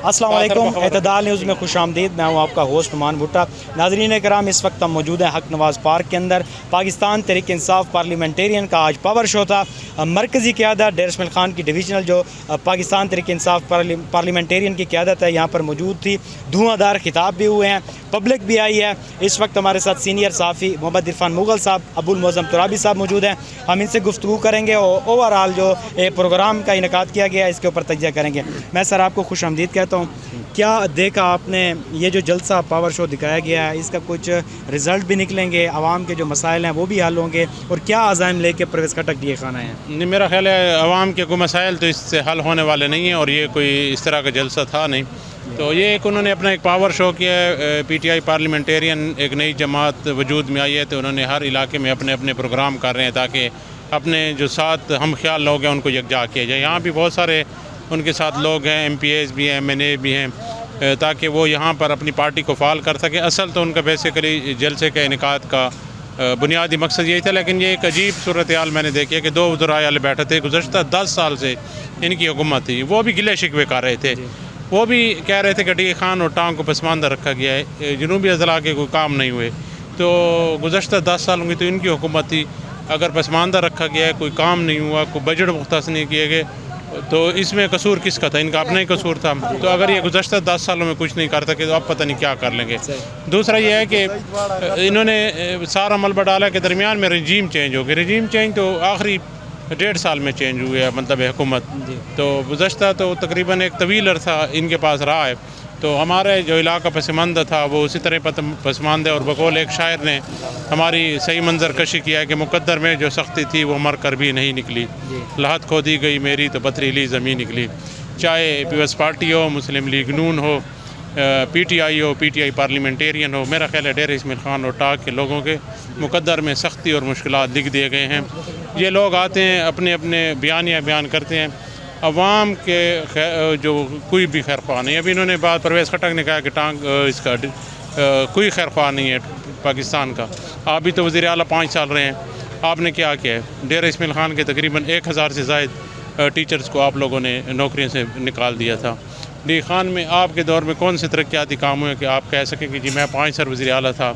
अस्सलाम वालेकुम, एतदाल न्यूज़ में खुश आमदीद। मैं हूँ आपका होस्ट नुमान भुट्टा। नाज़रीन कराम, इस वक्त हम मौजूद हैं हक नवाज़ पार्क के अंदर। पाकिस्तान तहरीक इंसाफ पार्लियामेंटेरियन का आज पावर शो था। मरकज़ी क़यादत डेर इस्माइल ख़ान की डिवीज़नल जो पाकिस्तान तहरीक इंसाफ पार्लियामेंटेरियन की क़यादत है यहाँ पर मौजूद थी। धुआंधार खिताब भी हुए हैं, पब्लिक भी आई है। इस वक्त हमारे साथ सीनियर सहाफ़ी मोहम्मद इरफान मुग़ल साहब, अबुल मोज़म तुराबी साहब मौजूद हैं। हम इनसे गुफ्तगू करेंगे और ओवरऑल जो प्रोग्राम का इनेकाद किया गया है इसके ऊपर तजिया करेंगे। मैं सर आपको खुश आमदीद कहता हूँ। क्या देखा आपने ये जो जलसा पावर शो दिखाया गया है, इसका कुछ रिज़ल्ट भी निकलेंगे, आवाम के जो मसाइल हैं वो भी हल होंगे, और क्या आज़ाइम लेके परवेज़ खटक दिए खाना है? नहीं, मेरा ख्याल है आवाम के कोई मसाइल तो इससे हल होने वाले नहीं हैं, और ये कोई इस तरह का जलसा था नहीं। तो ये एक उन्होंने अपना एक पावर शो किया है। PTI पार्लियामेंटेरियन एक नई जमात वजूद में आई है, तो उन्होंने हर इलाके में अपने अपने प्रोग्राम कर रहे हैं ताकि अपने जो साथ हम ख्याल लोग हैं उनको यकजा किया जाए। यहाँ भी बहुत सारे उनके साथ लोग हैं, MPAs भी हैं, MNA भी हैं, ताकि वो यहाँ पर अपनी पार्टी को फ़ाल कर सके। असल तो उनका बेसिकली जलसे के इनेकाद का बुनियादी मकसद यही था, लेकिन ये एक अजीब सूरत हाल मैंने देखी है कि दो वज़राए आले बैठे थे। गुज़श्ता 10 साल से इनकी हुकूमत थी, वो भी गिले शिकवे कर रहे थे। वो भी कह रहे थे कि डी खान और टांग को पसमानदा रखा गया है, जनूबी अज़ला के कोई काम नहीं हुए। तो गुज़श्ता 10 सालों की तो इनकी हुकूमत थी, अगर पसमानदा रखा गया है, कोई काम नहीं हुआ, कोई बजट मुख्तस नहीं किए गए, तो इसमें कसूर किसका था? इनका अपना ही कसूर था। तो अगर ये गुज़श्ता 10 सालों में कुछ नहीं कर सके तो अब पता नहीं क्या कर लेंगे। दूसरा ये है कि इन्होंने सारा मलबा डाला के दरमियान में रजीम चेंज हो गया। रजीम चेंज तो आखिरी 1.5 साल में चेंज हुए है, मतलब हुकूमत। तो गुज़श्ता तो तकरीबन एक तवील अरसा इनके पास रहा है। तो हमारे जो इलाका पसमानदा था वो उसी तरह पसमानदा, और बकौल एक शायर ने हमारी सही मंजर कशी किया है कि मुकद्दर में जो सख्ती थी वो मर कर भी नहीं निकली, लहत खोदी गई मेरी तो पथरीली ज़मीन निकली। चाहे पीपल्स पार्टी हो, मुस्लिम लीग नून हो, PTI हो, PTI पार्लियामेंटेरियन हो, मेरा ख्याल है डेर इस्माइल ख़ान और टाक के लोगों के मुकद्दर में सख्ती और मुश्किलात लिख दिए गए हैं। ये लोग आते हैं, अपने अपने बयानिया बयान करते हैं, अवाम के जो कोई भी खैर ख्वाह नहीं। अभी इन्होंने बात परवेज़ खटक ने कहा कि टांग इसका कोई खैर ख्वाह नहीं है पाकिस्तान का। आप भी तो वज़ीर आला 5 साल रहे हैं, आपने क्या किया है? डेर इस्माइल ख़ान के तकरीबन 1000 से ज़ायद टीचर्स को आप लोगों ने नौकरियों से निकाल दिया था। डी खान में आपके दौर में कौन से तरक्याती काम हुए कि आप कह सकें कि जी मैं 5 साल वज़ीर आला था,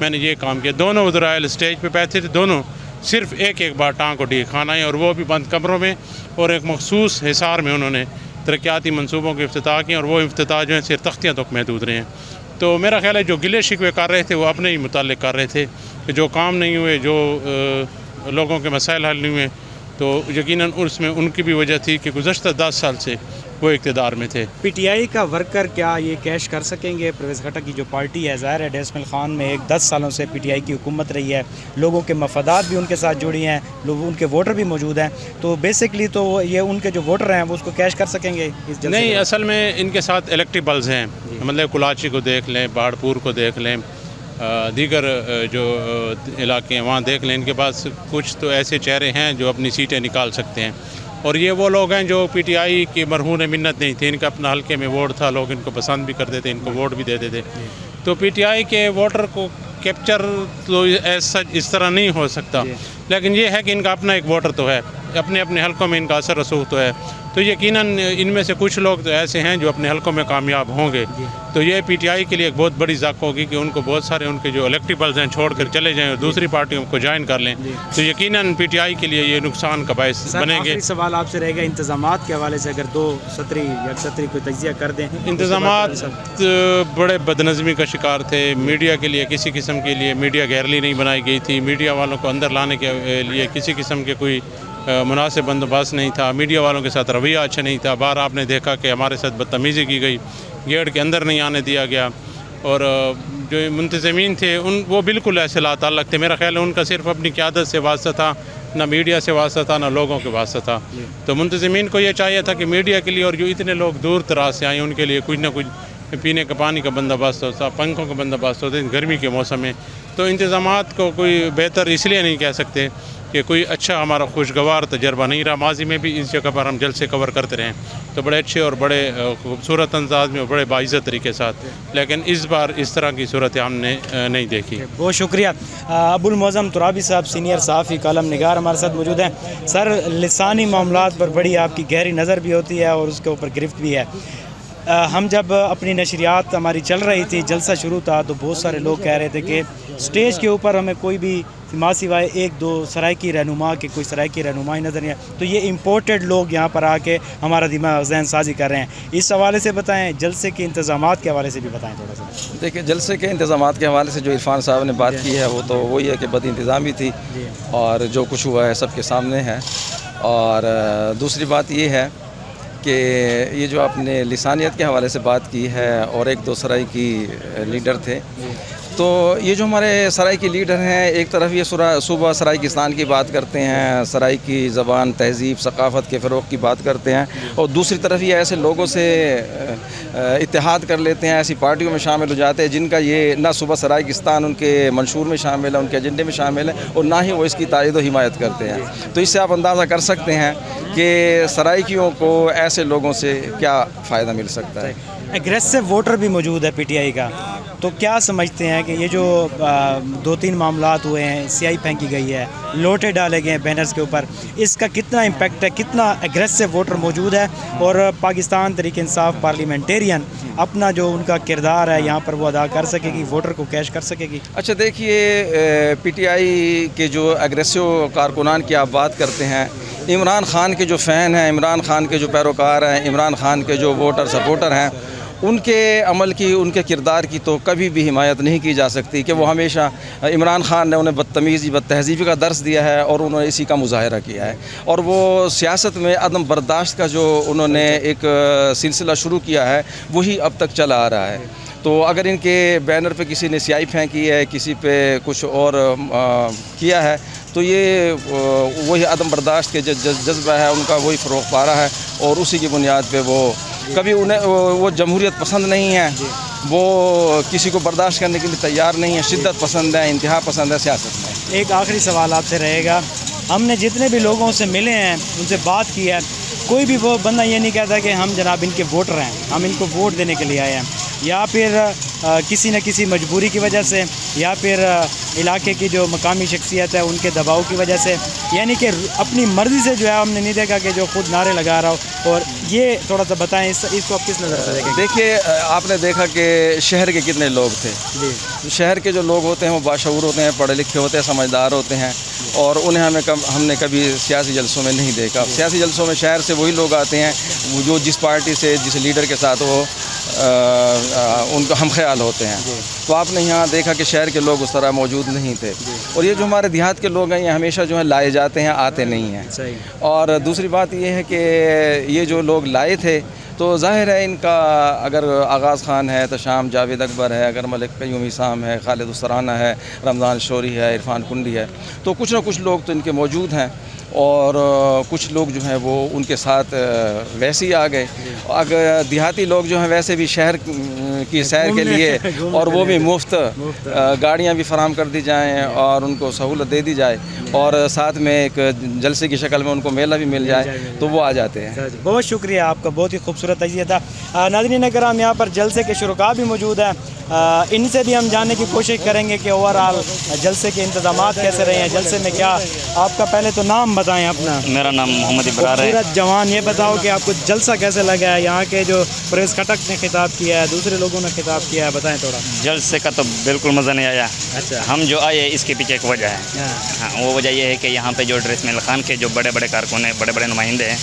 मैंने ये काम किया? दोनों वज़राए स्टेज पर बैठे थे, दोनों सिर्फ एक बार टांग को डी खान आए, और वो भी बंद कमरों में, और एक मखसूस हिसार में उन्होंने तरक्याती मनसूबों के इफ्तिताह किए, और वो इफ्तिताह जो है सिर्फ तख्तियाँ तक महदूद रहे हैं। तो मेरा ख्याल है जो गिले शिकवे कर रहे थे वो अपने ही मुताल्लिक़ कर रहे थे कि जो काम नहीं हुए, जो लोगों के मसाइल हल नहीं हुए, तो यकीनन उसमें उनकी भी वजह थी कि गुज़श्ता 10 साल से वो इक़्तिदार में थे। PTI का वर्कर क्या ये कैश कर सकेंगे? परवेज़ खटक की जो पार्टी है, ज़ाहिर है डेर इस्माइल ख़ान में एक 10 सालों से PTI की हुकूमत रही है, लोगों के मफादात भी उनके साथ जुड़ी हैं, लोग उनके वोटर भी मौजूद हैं, तो बेसिकली तो ये उनके जो वोटर हैं वो उसको कैश कर सकेंगे इस जलसे? नहीं, असल में इनके साथ इलेक्टेबल्स हैं, मतलब कुलाची को देख लें, बाड़पुर को देख लें, दीगर जो इलाके हैं वहाँ देख लें, इनके पास कुछ तो ऐसे चेहरे हैं जो अपनी सीटें निकाल सकते हैं। और ये वो लोग हैं जो PTI की मरहून मिन्नत नहीं थी, इनका अपना हल्के में वोट था, लोग इनको पसंद भी करते थे, इनको वोट भी देते थे। तो PTI के वोटर को कैप्चर तो ऐसा इस तरह नहीं हो सकता, लेकिन ये है कि इनका अपना एक वोटर तो है, अपने अपने हलकों में इनका असर रसूख तो है। तो यकीनन इनमें से कुछ लोग तो ऐसे हैं जो अपने हलकों में कामयाब होंगे। तो ये PTI के लिए एक बहुत बड़ी ज़ाक होगी कि उनको बहुत सारे उनके जो इलेक्टेबल्स हैं छोड़ कर चले जाएँ और दूसरी पार्टियों को ज्वाइन कर लें, तो यकीनन PTI के लिए ये नुकसान का बायस बनेंगे। सवाल आपसे रहेगा इंतज़ामात के हवाले से, अगर 2 सत्री या सत्री को तजिया कर दें। इंतज़ामात बड़े बदनज़मी का शिकार थे। मीडिया के लिए किसी किस्म के लिए मीडिया गैलरी नहीं बनाई गई थी, मीडिया वालों को अंदर लाने के लिए किसी किस्म के कोई मुनासिब बंदोबस्त नहीं था, मीडिया वालों के साथ रवैया अच्छा नहीं था। बार आपने देखा कि हमारे साथ बदतमीज़ी की गई, गेट के अंदर नहीं आने दिया गया, और जो मुंतज़मीन थे वो बिल्कुल ऐसे लाताल्लुक़ थे। मेरा ख्याल है उनका सिर्फ अपनी क़यादत से वास्ता था, ना मीडिया से वास्ता था, ना लोगों के वास्ता था। तो मुंतज़मीन को ये चाहिए था कि मीडिया के लिए, और जो इतने लोग दूर दराज से आए उनके लिए कुछ ना कुछ पीने का पानी का बंदोबस्त होता, पंखों का बंदोबस्त होता गर्मी के मौसम में। तो इंतज़ामात को कोई बेहतर इसलिए नहीं कह सकते कि कोई अच्छा हमारा खुशगवार तजर्बा नहीं रहा। माजी में भी इस जगह पर हम जलसे कवर करते रहे, तो बड़े अच्छे और बड़े खूबसूरत अंदाज में और बड़े बाइज़्ज़त तरीके साथ, लेकिन इस बार इस तरह की सूरत हमने नहीं देखी। बहुत शुक्रिया। अबुल मोज़म तुराबी साहब सीनियर सहाफ़ी कॉलम निगार हमारे साथ मौजूद हैं। सर, लिसानी मामलात पर बड़ी आपकी गहरी नज़र भी होती है और उसके ऊपर गिरफ्त भी है। हम जब अपनी नशरियात हमारी चल रही थी, जलसा शुरू था, तो बहुत सारे लोग कह रहे थे कि स्टेज के ऊपर हमें कोई भी माँ सिवाय एक दो सराइकी रहनुमा के कोई सराइकी रहनुमाई नज़र नहीं आए। तो ये इम्पोर्टेड लोग यहाँ पर आके हमारा दिमाग जहन साजी कर रहे हैं। इस हवाले से बताएं, जलसे के इंतज़ामात के हवाले से भी बताएं थोड़ा सा। देखिए, जलसे के इंतज़ामात के हवाले से जो इरफान साहब ने बात की है वो तो वही है कि बद इंतज़ामी थी और जो कुछ हुआ है सबके सामने है। और दूसरी बात ये है कि ये जो आपने लिसानियत के हवाले से बात की है और एक दो सराइकी लीडर थे, तो ये जो हमारे सराइकी लीडर हैं, एक तरफ ये सूबा सराइकिस्तान की बात करते हैं, सराइकी ज़बान, तहज़ीब, सकाफ़त के फ़रोग़ की बात करते हैं, और दूसरी तरफ ये ऐसे लोगों से इत्तेहाद कर लेते हैं, ऐसी पार्टियों में शामिल हो जाते हैं जिनका ये ना सूबा सराइकिस्तान उनके मंशूर में शामिल है, उनके एजेंडे में शामिल है, और ना ही वो इसकी तायद व हिमायत करते हैं। तो इससे आप अंदाज़ा कर सकते हैं कि सराइकियों को ऐसे लोगों से क्या फ़ायदा मिल सकता है। एग्रेसिव वोटर भी मौजूद है पीटीआई का, तो क्या समझते हैं कि ये जो 2-3 मामलात हुए हैं, स्याही फेंकी गई है, लोटे डाले गए हैं बैनर्स के ऊपर, इसका कितना इम्पेक्ट है, कितना एग्रेसिव वोटर मौजूद है, और पाकिस्तान तहरीक इंसाफ पार्लियामेंटेरियन अपना जो उनका किरदार है यहाँ पर वो अदा कर सकेगी, वोटर को कैश कर सकेगी? अच्छा, देखिए, पीटीआई के जो एग्रेसिव कारकुनान की आप बात करते हैं, इमरान ख़ान के जो फ़ैन हैं, इमरान ख़ान के जो पैरोकार हैं, इमरान ख़ान के जो वोटर सपोर्टर हैं, उनके अमल की, उनके किरदार की तो कभी भी हिमायत नहीं की जा सकती कि वो हमेशा इमरान ख़ान ने उन्हें बदतमीज़ी, बदतहज़ीबी का दर्स दिया है और उन्होंने इसी का मुज़ाहरा किया है। और वो सियासत में अदम बर्दाश्त का जो उन्होंने एक सिलसिला शुरू किया है वही अब तक चला आ रहा है। तो अगर इनके बैनर पे किसी ने स्याही फेंकी है, किसी पे कुछ और किया है, तो ये वही अदम बर्दाश्त के जज्बा है उनका, वही फ़रोग़ पा रहा है, और उसी की बुनियाद पे वो कभी उन्हें वो जमहूरियत पसंद नहीं है, वो किसी को बर्दाश्त करने के लिए तैयार नहीं है, शिद्दत पसंद है, इंतहा पसंद है सियासत में। एक आखिरी सवाल आपसे रहेगा, हमने जितने भी लोगों से मिले हैं, उनसे बात की है, कोई भी वो बंदा ये नहीं कहता कि हम जनाब इनके वोटर हैं, हम इनको वोट देने के लिए आए हैं, या फिर किसी न किसी मजबूरी की वजह से, या फिर इलाके की जो मकामी शख्सियत है उनके दबाव की वजह से, यानी कि अपनी मर्ज़ी से जो है हमने नहीं देखा कि जो खुद नारे लगा रहा हो। और ये थोड़ा सा बताएं, इसको आप किस नज़र से देखें? देखिए, आपने देखा कि शहर के कितने लोग थे जी। शहर के जो लोग होते हैं वो बाशऊर होते हैं, पढ़े लिखे होते हैं, समझदार होते हैं, और उन्हें हमने कभी सियासी जलसों में नहीं देखा। सियासी जलसों में शहर से वही लोग आते हैं जो जिस पार्टी से, जिस लीडर के साथ वो उनको हम ख्याल होते हैं। तो आपने यहाँ देखा कि शहर के लोग उस तरह मौजूद नहीं थे, और ये जो हमारे देहात के लोग हैं ये हमेशा जो है लाए जाते हैं, आते नहीं हैं। सही। और दूसरी बात ये है कि ये जो लोग लाए थे, तो ज़ाहिर है इनका, अगर आगाज़ ख़ान है, तशाम जावेद अकबर है, अगर मलिक क़य्यूम इसाम है, खालिद उसराना है, रमज़ान शोरी है, इरफान कुंडी है, तो कुछ ना कुछ लोग तो इनके मौजूद हैं, और कुछ लोग जो हैं वो उनके साथ वैसे ही आ गए। अगर देहाती लोग जो हैं वैसे भी शहर की सैर के लिए, और वो भी मुफ्त गाड़ियाँ भी फराहम कर दी जाएँ और उनको सहूलत दे दी जाए, और साथ में एक जलसे की शक्ल में उनको मेला भी मिल जाए, तो वो आ जाते हैं। बहुत शुक्रिया आपका, बहुत ही खूबसूरत तजिया था। नाज़रीन कराम, यहाँ पर जलसे के शुरुका भी मौजूद है, इनसे भी हम जानने की कोशिश करेंगे कि ओवरऑल जलसे के इंतज़ामात कैसे रहे हैं, जलसे में क्या। आपका पहले तो नाम बताएं अपना। मेरा नाम मोहम्मद इब्रार है। खूबसूरत जवान, ये बताओ कि आपको जलसा कैसे लगा है, यहाँ के जो प्रेस खटक ने खिताब किया है, दूसरे लोगों ने खिताब किया है, बताएं थोड़ा। जलसे का तो बिल्कुल मज़ा नहीं आया। अच्छा। हम जो आए इसके पीछे एक वजह है। हाँ, वो वजह ये है कि यहाँ पे जो ड्रेस मिल खान के जो बड़े बड़े कारकुन हैं, बड़े बड़े नुमाइंदे हैं,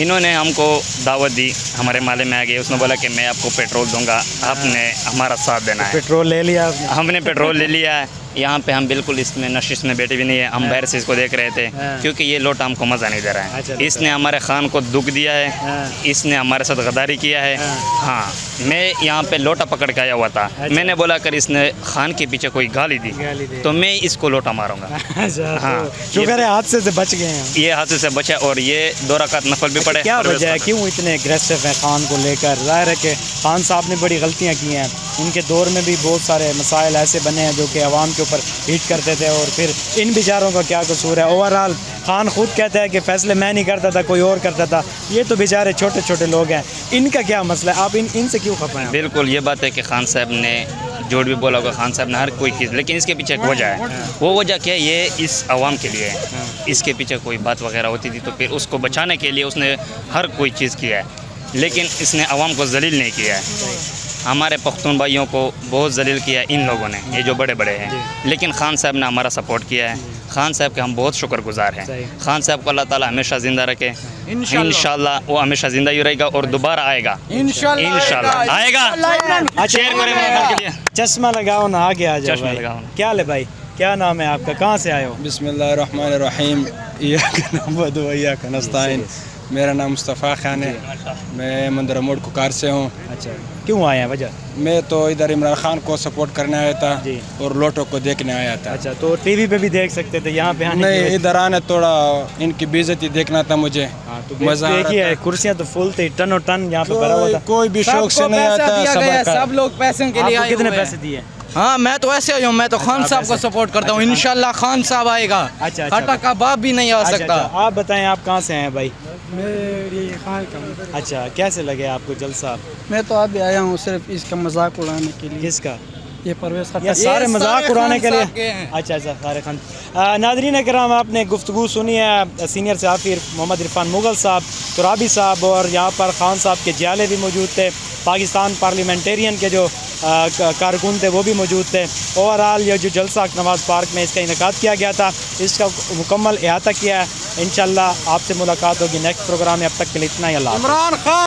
इन्होंने हमको दावत दी, हमारे माले में आ गए, उसने बोला कि मैं आपको पेट्रोल दूंगा, आपने हमारा साथ देना है। पेट्रोल ले लिया आपने? हमने पेट्रोल ले लिया है। यहाँ पे हम बिल्कुल इसमें नशिश में बैठे भी नहीं है, हम बाहर से इसको देख रहे थे, क्योंकि ये लोटा हमको मज़ा नहीं दे रहा है। अच्छा, इसने हमारे खान को दुख दिया है, इसने हमारे साथ गद्दारी किया है। हाँ, मैं यहाँ पे लोटा पकड़ के आया हुआ था। मैंने बोला कर इसने खान के पीछे कोई गाली दी तो मैं इसको लोटा मारूंगा। हाँ, शुक्र है हादसे से बच गए हैं। ये हादसे से बचा, और ये 2 रकात नफल भी पड़े। क्या वजह है, क्यों इतने एग्रेसिव हैं खान को लेकर? ज़ाहिर है कि खान साहब ने बड़ी गलतियाँ की हैं, उनके दौर में भी बहुत सारे मसाइल ऐसे बने हैं जो कि आवाम के ऊपर हिट करते थे, और फिर इन बेचारों का क्या कसूर है? ओवरऑल खान खुद कहता है कि फ़ैसले मैं नहीं करता था, कोई और करता था। ये तो बेचारे छोटे छोटे लोग हैं, इनका क्या मसला है? आप इनसे क्यों खफा हैं? बिल्कुल ये बात है कि खान साहब ने झूठ भी बोला होगा, खान साहब ने हर कोई चीज़, लेकिन इसके पीछे एक वजह है। वो वजह क्या है? ये इस आवाम के लिए है। इसके पीछे कोई बात वगैरह होती थी तो फिर उसको बचाने के लिए उसने हर कोई चीज़ किया है। लेकिन इसने अवाम को जलील नहीं किया है। हमारे पख्तून भाइयों को बहुत जलील किया इन लोगों ने, ये जो बड़े बड़े हैं। लेकिन खान साहब ने हमारा सपोर्ट किया है। खान साहब के हम बहुत शुक्रगुजार हैं। खान साहब को अल्लाह ताला हमेशा ज़िंदा रखे। इंशाल्लाह वो हमेशा ज़िंदा ही रहेगा और दोबारा आएगा इंशाल्लाह आएगा। शेयर करें मेरे के लिए। चश्मा लगाओ ना, आगे आ जाओ चश्मा भाई। लगाओ ना। क्या हाल है भाई, क्या नाम है आपका, कहाँ से आए हो? बिस्मिल्लाहिर्रहमानिर्रहीम। इय्याका नअबुदु व इय्याका नस्तईन। मेरा नाम मुस्तफ़ा खान है, मैं मंदरा मोड़ कुकार से हूँ। अच्छा, क्यों आए हैं, वजह? मैं तो इधर इमरान खान को सपोर्ट करने आया था जी। और लोटो को देखने आया था। अच्छा, तो टीवी पे भी देख सकते थे, यहाँ पे आने की नहीं, वजह- इधर आने थोड़ा इनकी बेइज्जती देखना था मुझे। हाँ, तो मज़ा आ देखिए रहा था। कुर्सियाँ तो फुल थी, टन और टन यहाँ पे भरा हुआ था। कोई भी शौक से नहीं आता। सब लोग पैसे के लिए आपको आए कितने हुए हैं। पैसे दिए? हाँ, मैं तो ऐसे ही हूँ, मैं तो खान साहब को सपोर्ट करता हूँ। इंशाल्लाह खान साहब आएगा। अच्छा, अच्छा। हटा कबाब भी नहीं आ अच्छा, सकता। अच्छा, आप बताएं आप कहाँ से हैं भाई? मैं अच्छा, कैसे लगे आपको जलसा? तो अभी आया हूँ सिर्फ इसका मजाक उड़ाने के लिए। किसका? ये परवेज ये सारे मजाक उड़ाने के लिए? हैं। अच्छा अच्छा, सारे खान। नाज़रीन कराम, आपने गुफ्तगू सुनी है सीनियर सहाफ़ी मोहम्मद इरफान मुगल साहब, तुराबी साहब, और यहाँ पर खान साहब के जियाले भी मौजूद थे। पाकिस्तान पार्लियामेंटेरियन के जो कारकुन थे वो भी मौजूद थे। ओवरऑल ये जो जलसा नवाज़ पार्क में इसका इनेकाद किया गया था, इसका मुकम्मल अहाता किया है। इंशाल्लाह आपसे मुलाकात होगी नेक्स्ट प्रोग्राम में। अब तक के लिए इतना ही, अल्लाह हाफ़िज़। इमरान खान